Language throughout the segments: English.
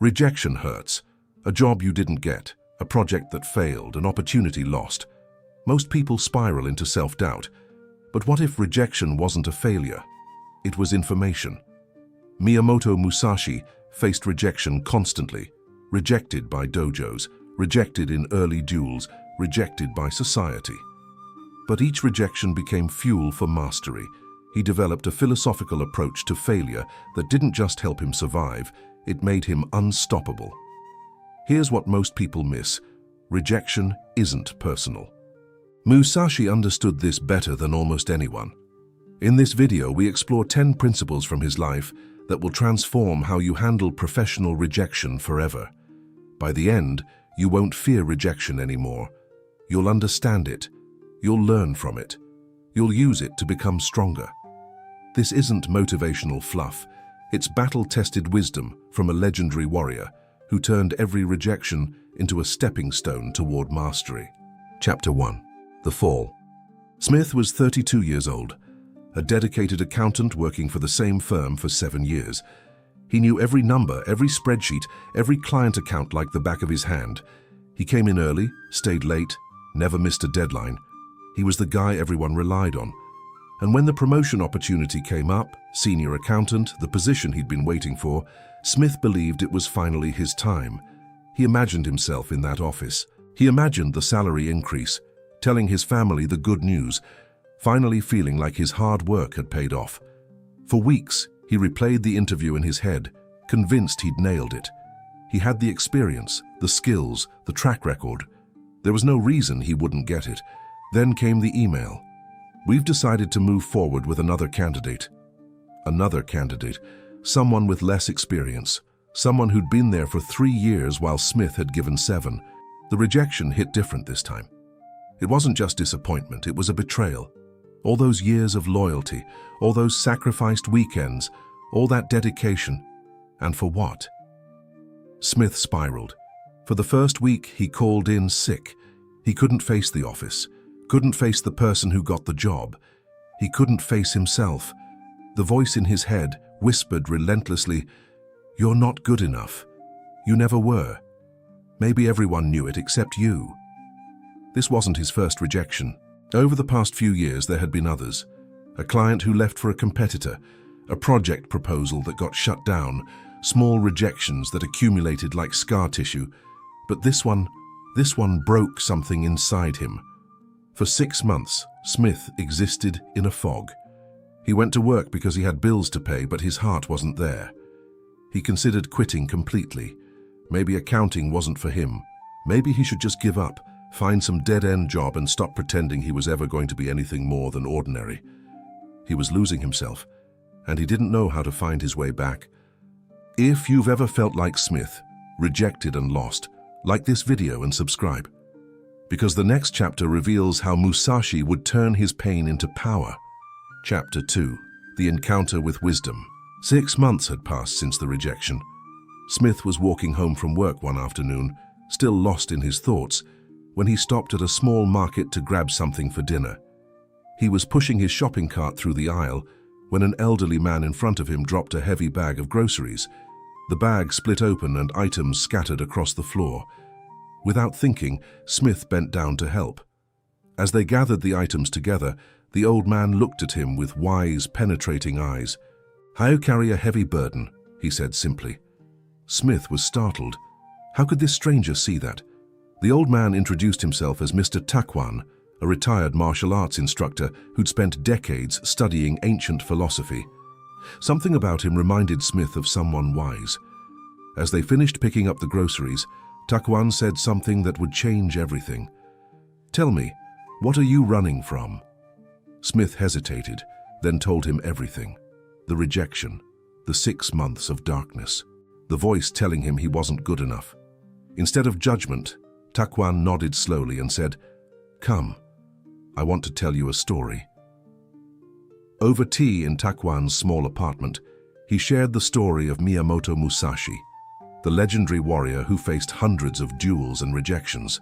Rejection hurts. A job you didn't get, a project that failed, an opportunity lost. Most people spiral into self-doubt. But what if rejection wasn't a failure? It was information. Miyamoto Musashi faced rejection constantly. Rejected by dojos, rejected in early duels, rejected by society. But each rejection became fuel for mastery. He developed a philosophical approach to failure that didn't just help him survive, it made him unstoppable. Here's what most people miss. Rejection isn't personal. Musashi understood this better than almost anyone. In this video, we explore 10 principles from his life that will transform how you handle professional rejection forever. By the end, you won't fear rejection anymore. You'll understand it. You'll learn from it. You'll use it to become stronger. This isn't motivational fluff. It's battle-tested wisdom from a legendary warrior who turned every rejection into a stepping stone toward mastery. Chapter 1. The Fall. Smith was 32 years old, a dedicated accountant working for the same firm for 7 years. He knew every number, every spreadsheet, every client account like the back of his hand. He came in early, stayed late, never missed a deadline. He was the guy everyone relied on. And when the promotion opportunity came up, senior accountant, the position he'd been waiting for, Smith believed it was finally his time. He imagined himself in that office. He imagined the salary increase, telling his family the good news, finally feeling like his hard work had paid off. For weeks, he replayed the interview in his head, convinced he'd nailed it. He had the experience, the skills, the track record. There was no reason he wouldn't get it. Then came the email. We've decided to move forward with another candidate. Another candidate, someone with less experience, someone who'd been there for 3 years while Smith had given 7. The rejection hit different this time. It wasn't just disappointment, it was a betrayal. All those years of loyalty, all those sacrificed weekends, all that dedication. And for what? Smith spiraled. For the first week, he called in sick. He couldn't face the office, couldn't face the person who got the job. He couldn't face himself. The voice in his head whispered relentlessly, "You're not good enough. You never were. Maybe everyone knew it except you." This wasn't his first rejection. Over the past few years, there had been others. A client who left for a competitor, a project proposal that got shut down, small rejections that accumulated like scar tissue. But this one broke something inside him. For 6 months, Smith existed in a fog. He went to work because he had bills to pay, but his heart wasn't there. He considered quitting completely. Maybe accounting wasn't for him. Maybe he should just give up, find some dead-end job and stop pretending he was ever going to be anything more than ordinary. He was losing himself, and he didn't know how to find his way back. If you've ever felt like Smith, rejected and lost, like this video and subscribe. Because the next chapter reveals how Musashi would turn his pain into power. Chapter 2. The Encounter with Wisdom. 6 months had passed since the rejection. Smith was walking home from work one afternoon, still lost in his thoughts, when he stopped at a small market to grab something for dinner. He was pushing his shopping cart through the aisle when an elderly man in front of him dropped a heavy bag of groceries. The bag split open and items scattered across the floor. Without thinking, Smith bent down to help. As they gathered the items together, the old man looked at him with wise, penetrating eyes. "I carry a heavy burden," he said simply. Smith was startled. How could this stranger see that? The old man introduced himself as Mr. Takwan, a retired martial arts instructor who'd spent decades studying ancient philosophy. Something about him reminded Smith of someone wise. As they finished picking up the groceries, Takwan said something that would change everything. "Tell me, what are you running from?" Smith hesitated, then told him everything. The rejection, the 6 months of darkness, the voice telling him he wasn't good enough. Instead of judgment, Takwan nodded slowly and said, "Come, I want to tell you a story." Over tea in Takwan's small apartment, he shared the story of Miyamoto Musashi, the legendary warrior who faced hundreds of duels and rejections.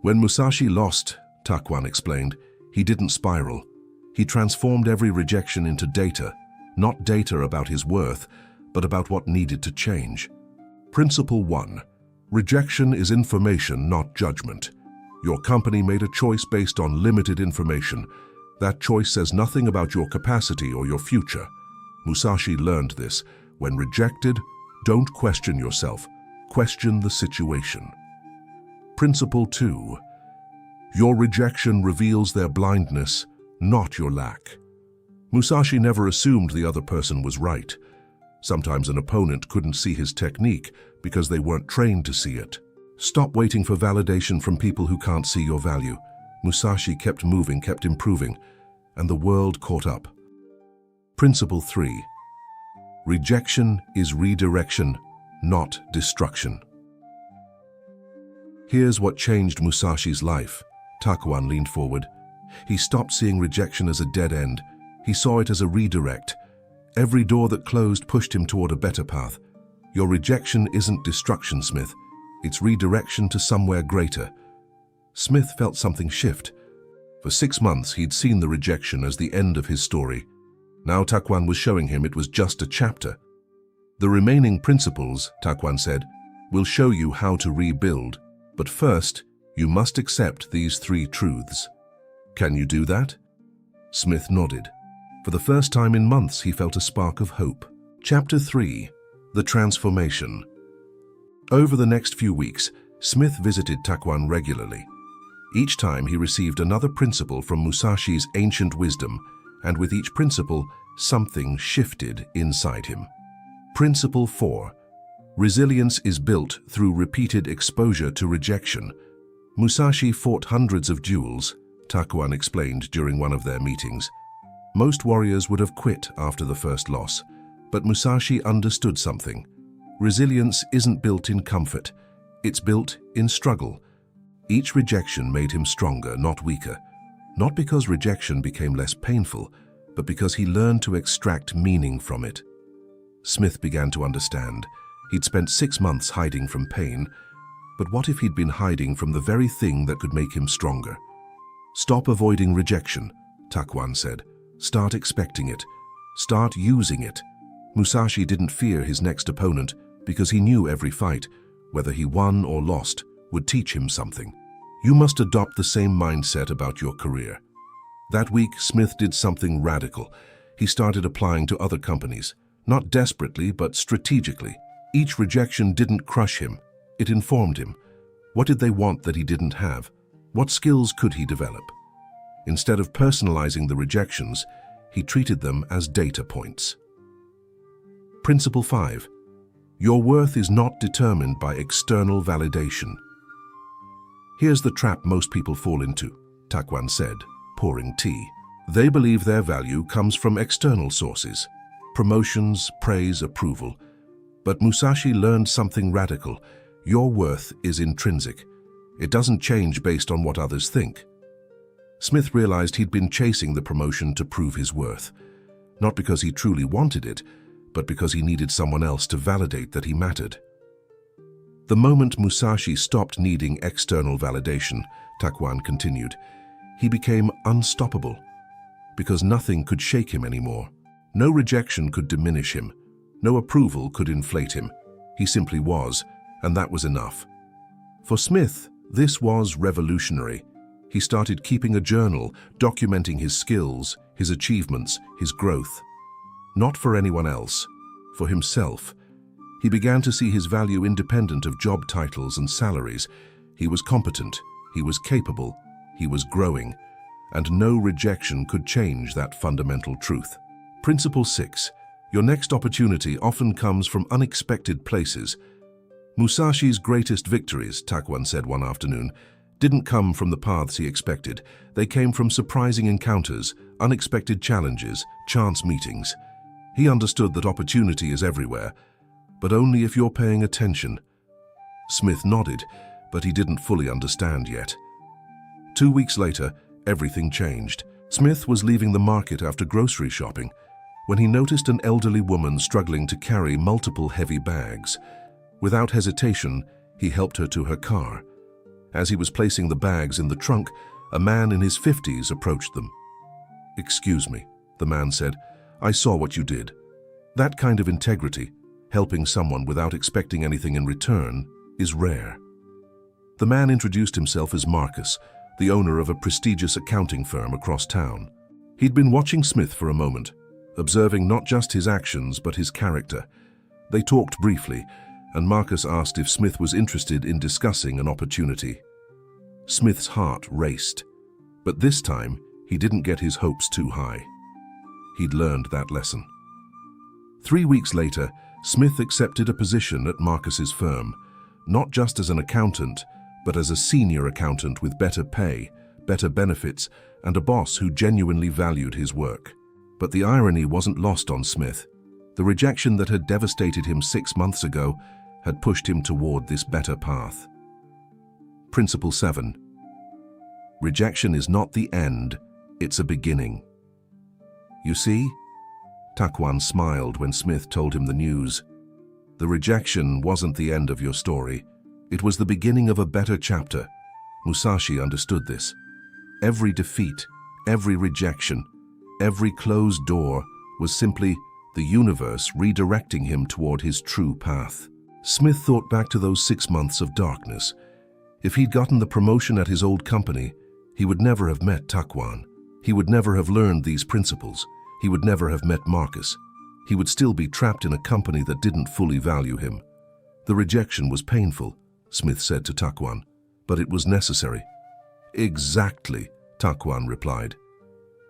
When Musashi lost, Takwan explained, he didn't spiral. He transformed every rejection into data, not data about his worth, but about what needed to change. Principle 1. Rejection is information, not judgment. Your company made a choice based on limited information. That choice says nothing about your capacity or your future. Musashi learned this. When rejected, don't question yourself. Question the situation. Principle 2. Your rejection reveals their blindness, not your lack. Musashi never assumed the other person was right. Sometimes an opponent couldn't see his technique because they weren't trained to see it. Stop waiting for validation from people who can't see your value. Musashi kept moving, kept improving, and the world caught up. Principle 3. Rejection is redirection, not destruction. Here's what changed Musashi's life. Takuan leaned forward. He stopped seeing rejection as a dead end. He saw it as a redirect. Every door that closed pushed him toward a better path. Your rejection isn't destruction, Smith. It's redirection to somewhere greater. Smith felt something shift. For 6 months, he'd seen the rejection as the end of his story. Now Takuan was showing him it was just a chapter. The remaining principles, Takuan said, will show you how to rebuild. But first, you must accept these 3 truths. Can you do that? Smith nodded. For the first time in months, he felt a spark of hope. Chapter 3. The Transformation. Over the next few weeks, Smith visited Takuan regularly. Each time he received another principle from Musashi's ancient wisdom, and with each principle, something shifted inside him. Principle 4. Resilience is built through repeated exposure to rejection. Musashi fought hundreds of duels, Takuan explained during one of their meetings. Most warriors would have quit after the first loss, but Musashi understood something. Resilience isn't built in comfort, it's built in struggle. Each rejection made him stronger, not weaker. Not because rejection became less painful, but because he learned to extract meaning from it. Smith began to understand. He'd spent 6 months hiding from pain, but what if he'd been hiding from the very thing that could make him stronger? Stop avoiding rejection, Takuan said. Start expecting it. Start using it. Musashi didn't fear his next opponent because he knew every fight, whether he won or lost, would teach him something. You must adopt the same mindset about your career. That week, Smith did something radical. He started applying to other companies, not desperately, but strategically. Each rejection didn't crush him. It informed him. What did they want that he didn't have? What skills could he develop? Instead of personalizing the rejections, he treated them as data points. Principle 5. Your worth is not determined by external validation. Here's the trap most people fall into, Takuan said, pouring tea. They believe their value comes from external sources, promotions, praise, approval. But Musashi learned something radical. Your worth is intrinsic. It doesn't change based on what others think. Smith realized he'd been chasing the promotion to prove his worth, not because he truly wanted it, but because he needed someone else to validate that he mattered. The moment Musashi stopped needing external validation, Takuan continued, he became unstoppable, because nothing could shake him anymore. No rejection could diminish him. No approval could inflate him. He simply was, and that was enough. For Smith, this was revolutionary. He started keeping a journal, documenting his skills, his achievements, his growth. Not for anyone else, for himself. He began to see his value independent of job titles and salaries. He was competent, he was capable, he was growing, and no rejection could change that fundamental truth. Principle 6. Your next opportunity often comes from unexpected places. Musashi's greatest victories, Takuan said one afternoon, didn't come from the paths he expected. They came from surprising encounters, unexpected challenges, chance meetings. He understood that opportunity is everywhere, but only if you're paying attention. Smith nodded, but he didn't fully understand yet. 2 weeks later, everything changed. Smith was leaving the market after grocery shopping when he noticed an elderly woman struggling to carry multiple heavy bags. Without hesitation, he helped her to her car. As he was placing the bags in the trunk, a man in his 50s approached them. "Excuse me," the man said. "I saw what you did. That kind of integrity, helping someone without expecting anything in return, is rare. The man introduced himself as Marcus, the owner of a prestigious accounting firm across town. He'd been watching Smith for a moment, observing not just his actions but his character. They talked briefly, and Marcus asked if Smith was interested in discussing an opportunity. Smith's heart raced, but this time he didn't get his hopes too high. He'd learned that lesson. 3 weeks later, Smith accepted a position at Marcus's firm, not just as an accountant, but as a senior accountant with better pay, better benefits, and a boss who genuinely valued his work. But the irony wasn't lost on Smith. The rejection that had devastated him 6 months ago had pushed him toward this better path. Principle 7. Rejection is not the end, it's a beginning. You see? Takwon smiled when Smith told him the news. The rejection wasn't the end of your story. It was the beginning of a better chapter. Musashi understood this. Every defeat, every rejection, every closed door was simply the universe redirecting him toward his true path. Smith thought back to those 6 months of darkness. If he'd gotten the promotion at his old company, he would never have met Takwon. He would never have learned these principles. He would never have met Marcus. He would still be trapped in a company that didn't fully value him. The rejection was painful, Smith said to Takwon, but it was necessary. Exactly, Takwon replied.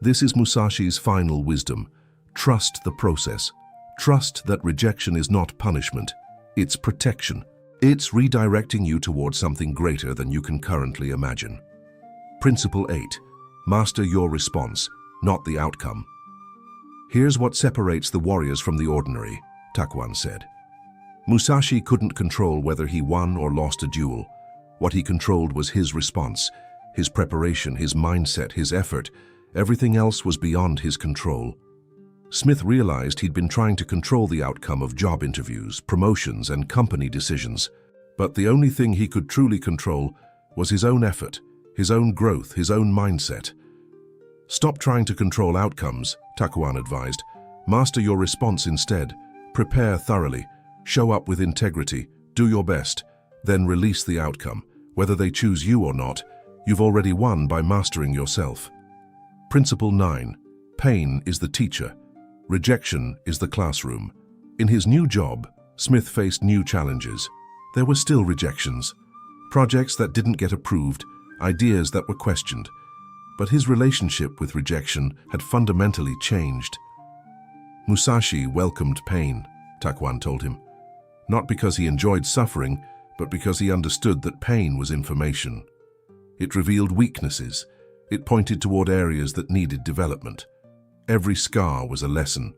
This is Musashi's final wisdom. Trust the process. Trust that rejection is not punishment. It's protection. It's redirecting you towards something greater than you can currently imagine. Principle 8. Master your response, not the outcome. Here's what separates the warriors from the ordinary, Takwon said. Musashi couldn't control whether he won or lost a duel. What he controlled was his response, his preparation, his mindset, his effort. Everything else was beyond his control. Smith realized he'd been trying to control the outcome of job interviews, promotions, and company decisions. But the only thing he could truly control was his own effort, his own growth, his own mindset. Stop trying to control outcomes, Takwon advised. Master your response instead. Prepare thoroughly. Show up with integrity. Do your best. Then release the outcome. Whether they choose you or not, you've already won by mastering yourself. Principle 9. Pain is the teacher. Rejection is the classroom. In his new job, Smith faced new challenges. There were still rejections. Projects that didn't get approved, ideas that were questioned. But his relationship with rejection had fundamentally changed. Musashi welcomed pain, Takwon told him. Not because he enjoyed suffering, but because he understood that pain was information. It revealed weaknesses. It pointed toward areas that needed development. Every scar was a lesson.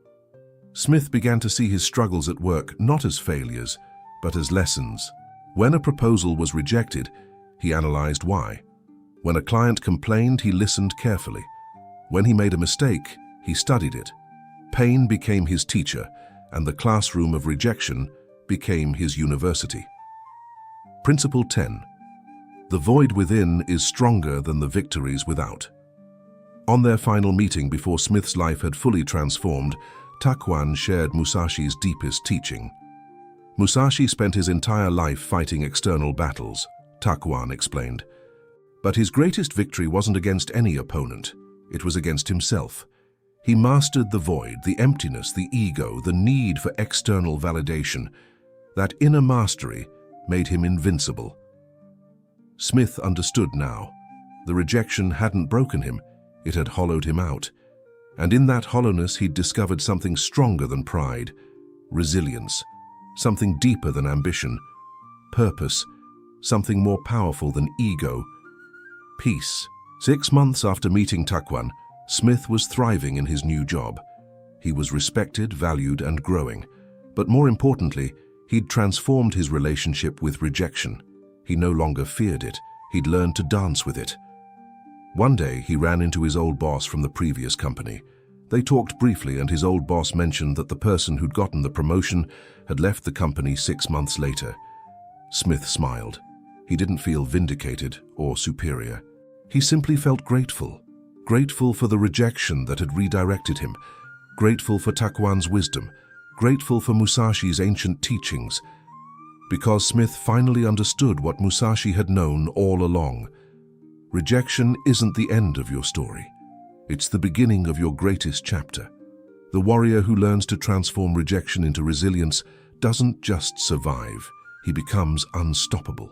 Smith began to see his struggles at work not as failures, but as lessons. When a proposal was rejected, he analyzed why. When a client complained, he listened carefully. When he made a mistake, he studied it. Pain became his teacher, and the classroom of rejection became his university. Principle 10. The void within is stronger than the victories without. On their final meeting before Smith's life had fully transformed, Takwon shared Musashi's deepest teaching. Musashi spent his entire life fighting external battles, Takwon explained. But his greatest victory wasn't against any opponent. It was against himself. He mastered the void, the emptiness, the ego, the need for external validation. That inner mastery made him invincible. Smith understood now. The rejection hadn't broken him, it had hollowed him out. And in that hollowness he'd discovered something stronger than pride, resilience, something deeper than ambition, purpose, something more powerful than ego, peace. 6 months after meeting Takwon, Smith was thriving in his new job. He was respected, valued, and growing. But more importantly, he'd transformed his relationship with rejection. He no longer feared it. He'd learned to dance with it. One day, he ran into his old boss from the previous company. They talked briefly, and his old boss mentioned that the person who'd gotten the promotion had left the company 6 months later. Smith smiled. He didn't feel vindicated or superior. He simply felt grateful. Grateful for the rejection that had redirected him. Grateful for Takwon's wisdom. grateful for Musashi's ancient teachings, because Smith finally understood what Musashi had known all along. Rejection isn't the end of your story. It's the beginning of your greatest chapter. The warrior who learns to transform rejection into resilience doesn't just survive, he becomes unstoppable.